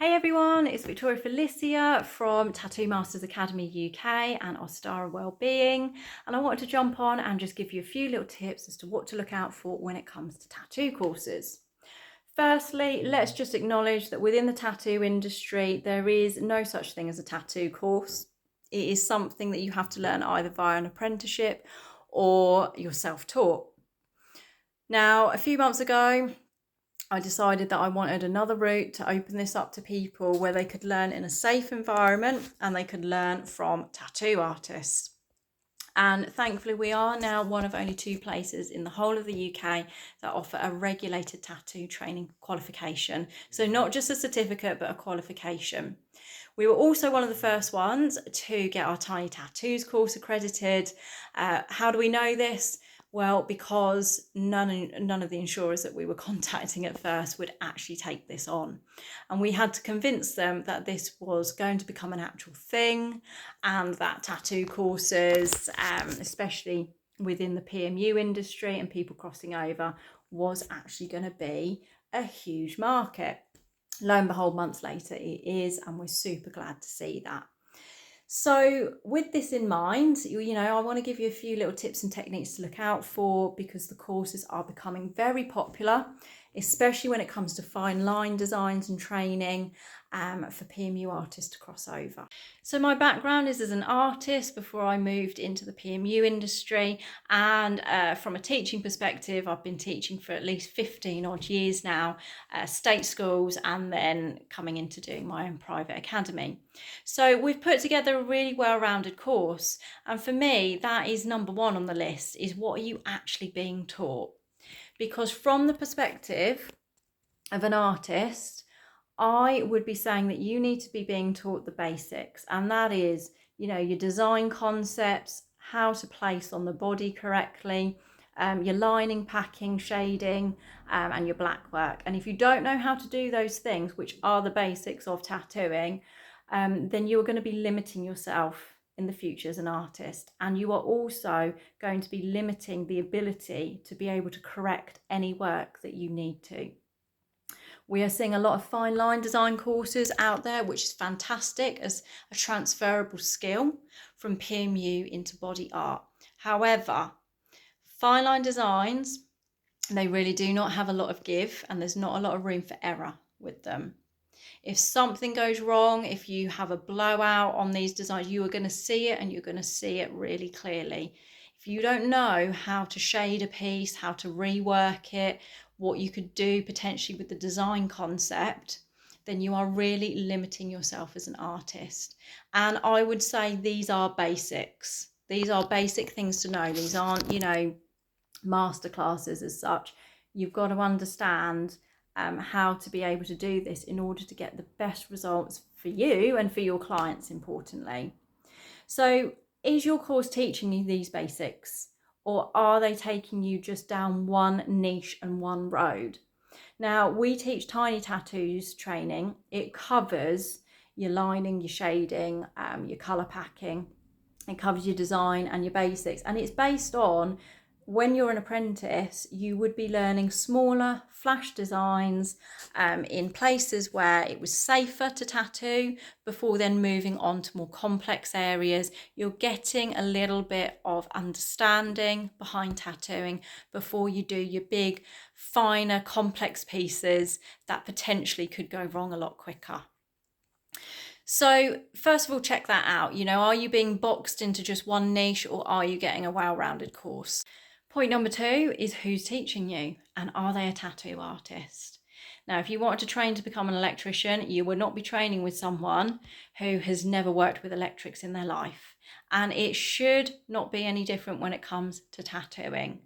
Hey everyone, it's Victoria Felicia from Tattoo Masters Academy UK and Ostara Wellbeing, and I wanted to jump on and just give you a few little tips as to what to look out for when it comes to tattoo courses. Firstly, let's just acknowledge that within the tattoo industry there is no such thing as a tattoo course. It is something that you have to learn either via an apprenticeship or you're self-taught. Now, a few months ago I decided that I wanted another route to open this up to people where they could learn in a safe environment and they could learn from tattoo artists. And thankfully we are now one of only 2 places in the whole of the UK that offer a regulated tattoo training qualification. So not just a certificate, but a qualification. We were also one of the first ones to get our Tiny Tattoos course accredited. How do we know this? Well, because none of the insurers that we were contacting at first would actually take this on. And we had to convince them that this was going to become an actual thing and that tattoo courses, especially within the PMU industry and people crossing over, was actually going to be a huge market. Lo and behold, months later it is, and we're super glad to see that. So with this in mind, I want to give you a few little tips and techniques to look out for because the courses are becoming very popular, especially when it comes to fine line designs and training for PMU artists to cross over. So my background is as an artist before I moved into the PMU industry, and from a teaching perspective, I've been teaching for at least 15 odd years now, state schools, and then coming into doing my own private academy. So we've put together a really well-rounded course, and for me that is number one on the list, is what are you actually being taught? Because from the perspective of an artist, I would be saying that you need to be being taught the basics, and that is, your design concepts, how to place on the body correctly, your lining, packing, shading, and your black work. And if you don't know how to do those things, which are the basics of tattooing, then you're going to be limiting yourself in the future as an artist, and you are also going to be limiting the ability to be able to correct any work that you need to. We are seeing a lot of fine line design courses out there, which is fantastic as a transferable skill from PMU into body art. However, fine line designs, they really do not have a lot of give, and there's not a lot of room for error with them. If something goes wrong, if you have a blowout on these designs, you are going to see it, and you're going to see it really clearly. If you don't know how to shade a piece, how to rework it, what you could do potentially with the design concept, then you are really limiting yourself as an artist. And I would say these are basics. These are basic things to know. These aren't, master classes as such. You've got to understand how to be able to do this in order to get the best results for you and for your clients, importantly. So is your course teaching you these basics, or are they taking you just down one niche and one road? Now, we teach Tiny Tattoos training. It covers your lining, your shading, your colour packing. It covers your design and your basics, and it's based on, when you're an apprentice, you would be learning smaller flash designs in places where it was safer to tattoo before then moving on to more complex areas. You're getting a little bit of understanding behind tattooing before you do your big, finer, complex pieces that potentially could go wrong a lot quicker. So first of all, check that out. Are you being boxed into just one niche, or are you getting a well-rounded course? Point number 2 is who's teaching you, and are they a tattoo artist? Now, if you wanted to train to become an electrician, you would not be training with someone who has never worked with electrics in their life. And it should not be any different when it comes to tattooing.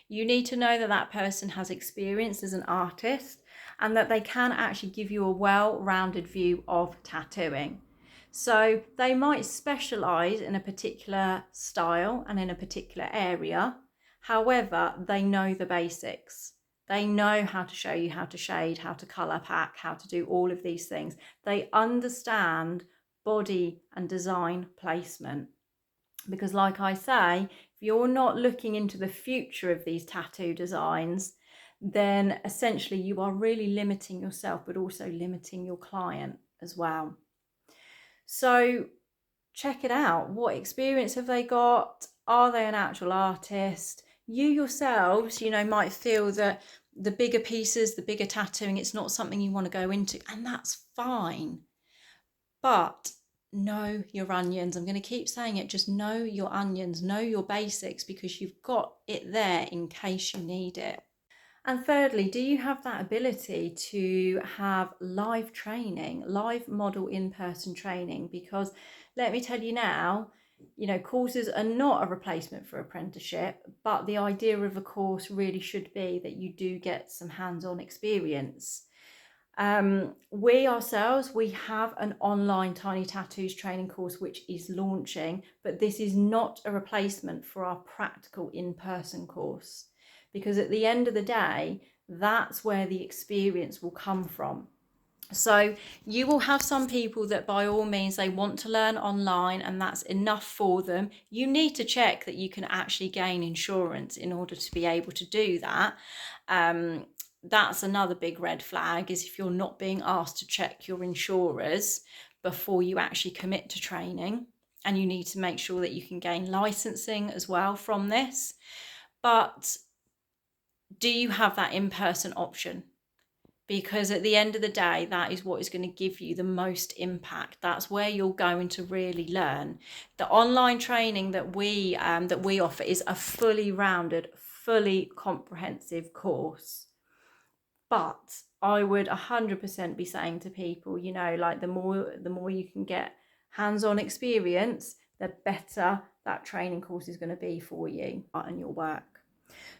You need to know that that person has experience as an artist and that they can actually give you a well-rounded view of tattooing. So they might specialise in a particular style and in a particular area. However, they know the basics. They know how to show you how to shade, how to colour pack, how to do all of these things. They understand body and design placement. Because like I say, if you're not looking into the future of these tattoo designs, then essentially you are really limiting yourself, but also limiting your client. as well. So check it out. What experience have they got? Are they an actual artist? You yourselves, might feel that the bigger pieces, the bigger tattooing, it's not something you want to go into, and that's fine. But know your onions. I'm going to keep saying it. Just know your onions, know your basics, because you've got it there in case you need it. And thirdly, do you have that ability to have live training, live model in-person training? Because let me tell you now, courses are not a replacement for apprenticeship, but the idea of a course really should be that you do get some hands-on experience. We ourselves, we have an online Tiny Tattoos training course which is launching, but this is not a replacement for our practical in-person course, because at the end of the day, that's where the experience will come from. So you will have some people that by all means they want to learn online and that's enough for them. You need to check that you can actually gain insurance in order to be able to do that. That's another big red flag, is if you're not being asked to check your insurers before you actually commit to training, and you need to make sure that you can gain licensing as well from this. But do you have that in-person option? Because at the end of the day, that is what is going to give you the most impact. That's where you're going to really learn. The online training that we offer is a fully rounded, fully comprehensive course. But I would 100% be saying to people, like the more you can get hands-on experience, the better that training course is going to be for you and your work.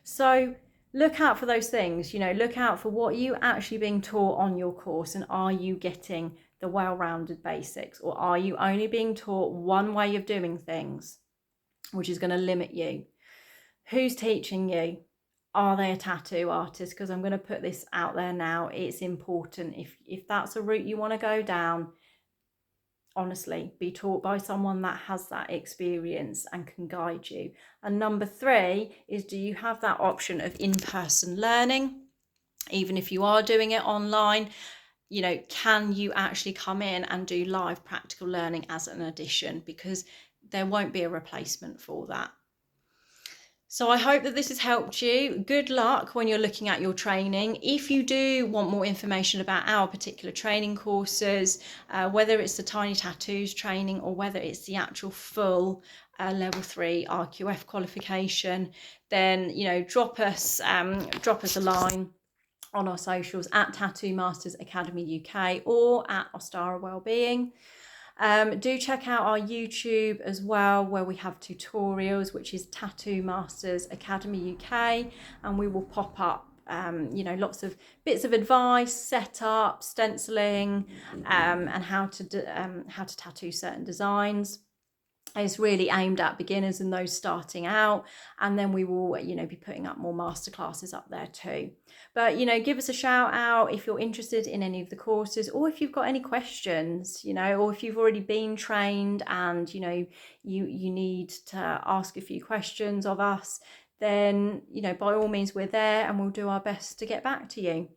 So look out for those things, look out for what you actually being taught on your course, and are you getting the well-rounded basics, or are you only being taught one way of doing things, which is going to limit you? Who's teaching you? Are they a tattoo artist? Because I'm going to put this out there now. It's important. If that's a route you want to go down, honestly, be taught by someone that has that experience and can guide you. And number 3 is, do you have that option of in-person learning? Even if you are doing it online, can you actually come in and do live practical learning as an addition? Because there won't be a replacement for that. So I hope that this has helped you. Good luck when you're looking at your training. If you do want more information about our particular training courses, whether it's the Tiny Tattoos training or whether it's the actual full level 3 RQF qualification, then drop us a line on our socials at Tattoo Masters Academy UK or at Ostara Wellbeing. Do check out our YouTube as well, where we have tutorials, which is Tattoo Masters Academy UK, and we will pop up lots of bits of advice, setup, stenciling, and how to tattoo certain designs. It's really aimed at beginners and those starting out, and then we will be putting up more masterclasses up there too. But give us a shout out if you're interested in any of the courses, or if you've got any questions, or if you've already been trained and you need to ask a few questions of us, then by all means we're there and we'll do our best to get back to you.